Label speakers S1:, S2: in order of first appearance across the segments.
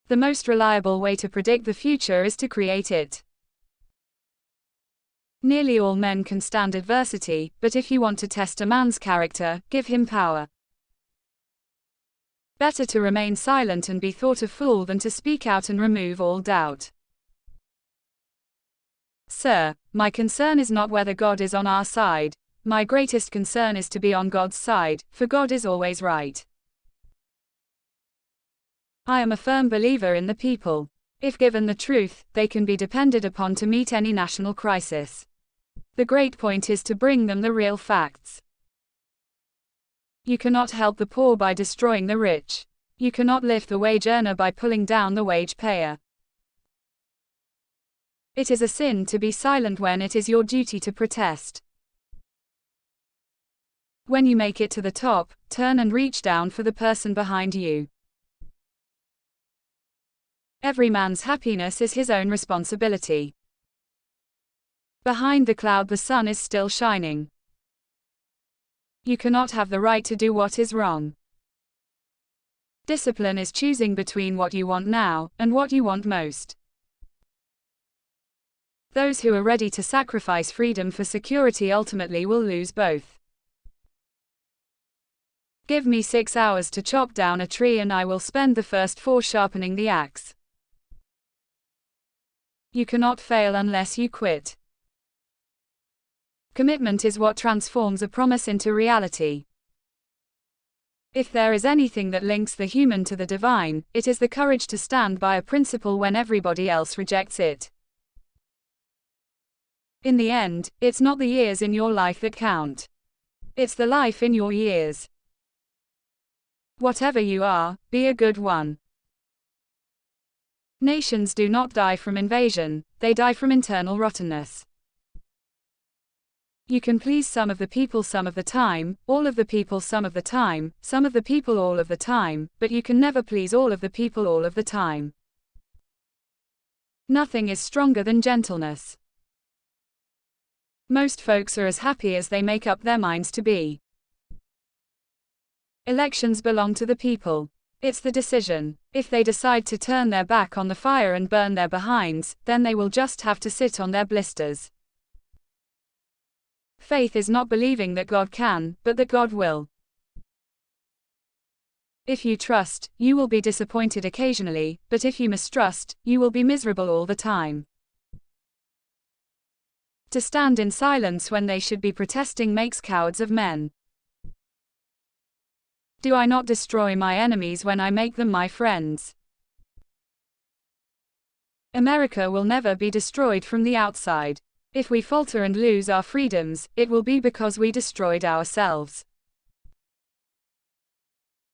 S1: The most reliable way to predict the future is to create it. Nearly all men can stand adversity, but if you want to test a man's character, give him power. Better to remain silent and be thought a fool than to speak out and remove all doubt. Sir, my concern is not whether God is on our side. My greatest concern is to be on God's side, for God is always right. I am a firm believer in the people. If given the truth, they can be depended upon to meet any national crisis. The great point is to bring them the real facts. You cannot help the poor by destroying the rich. You cannot lift the wage earner by pulling down the wage payer. It is a sin to be silent when it is your duty to protest. When you make it to the top, turn and reach down for the person behind you. Every man's happiness is his own responsibility. Behind the cloud the sun is still shining. You cannot have the right to do what is wrong. Discipline is choosing between what you want now, and what you want most. Those who are ready to sacrifice freedom for security ultimately will lose both. Give me 6 hours to chop down a tree and I will spend the first 4 sharpening the axe. You cannot fail unless you quit. Commitment is what transforms a promise into reality. If there is anything that links the human to the divine, it is the courage to stand by a principle when everybody else rejects it. In the end, it's not the years in your life that count. It's the life in your years. Whatever you are, be a good one. Nations do not die from invasion, they die from internal rottenness. You can please some of the people some of the time, all of the people some of the time, some of the people all of the time, but you can never please all of the people all of the time. Nothing is stronger than gentleness. Most folks are as happy as they make up their minds to be. Elections belong to the people. It's the decision. If they decide to turn their back on the fire and burn their behinds, then they will just have to sit on their blisters. Faith is not believing that God can, but that God will. If you trust, you will be disappointed occasionally, but if you mistrust, you will be miserable all the time. To stand in silence when they should be protesting makes cowards of men. Do I not destroy my enemies when I make them my friends? America will never be destroyed from the outside. If we falter and lose our freedoms, it will be because we destroyed ourselves.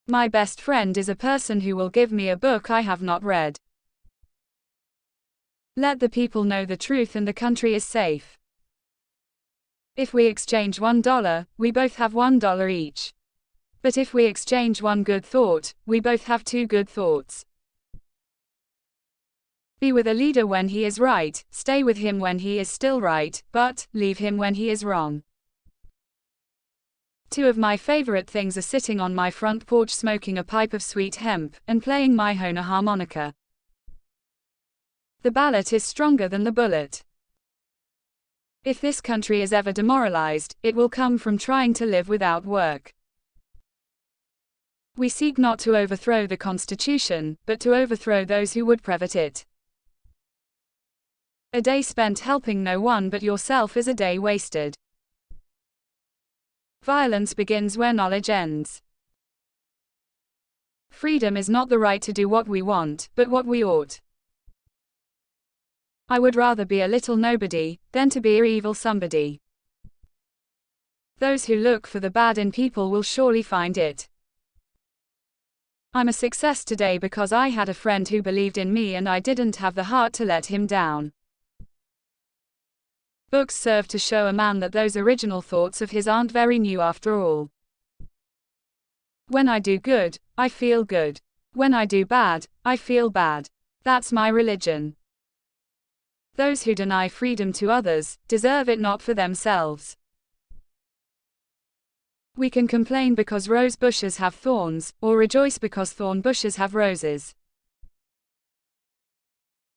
S1: My best friend is a person who will give me a book I have not read. Let the people know the truth and the country is safe. If we exchange $1, we both have $1 each. But if we exchange one good thought, we both have 2 good thoughts. Be with a leader when he is right, stay with him when he is still right, but leave him when he is wrong. 2 of my favorite things are sitting on my front porch smoking a pipe of sweet hemp, and playing my Hohner harmonica. The ballot is stronger than the bullet. If this country is ever demoralized, it will come from trying to live without work. We seek not to overthrow the Constitution, but to overthrow those who would pervert it. A day spent helping no one but yourself is a day wasted. Violence begins where knowledge ends. Freedom is not the right to do what we want, but what we ought. I would rather be a little nobody, than to be an evil somebody. Those who look for the bad in people will surely find it. I'm a success today because I had a friend who believed in me and I didn't have the heart to let him down. Books serve to show a man that those original thoughts of his aren't very new after all. When I do good, I feel good. When I do bad, I feel bad. That's my religion. Those who deny freedom to others, deserve it not for themselves. We can complain because rose bushes have thorns, or rejoice because thorn bushes have roses.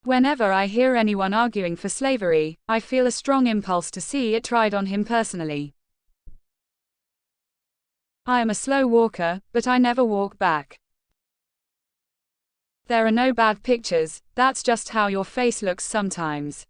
S1: Whenever I hear anyone arguing for slavery, I feel a strong impulse to see it tried on him personally. I am a slow walker, but I never walk back. There are no bad pictures, that's just how your face looks sometimes.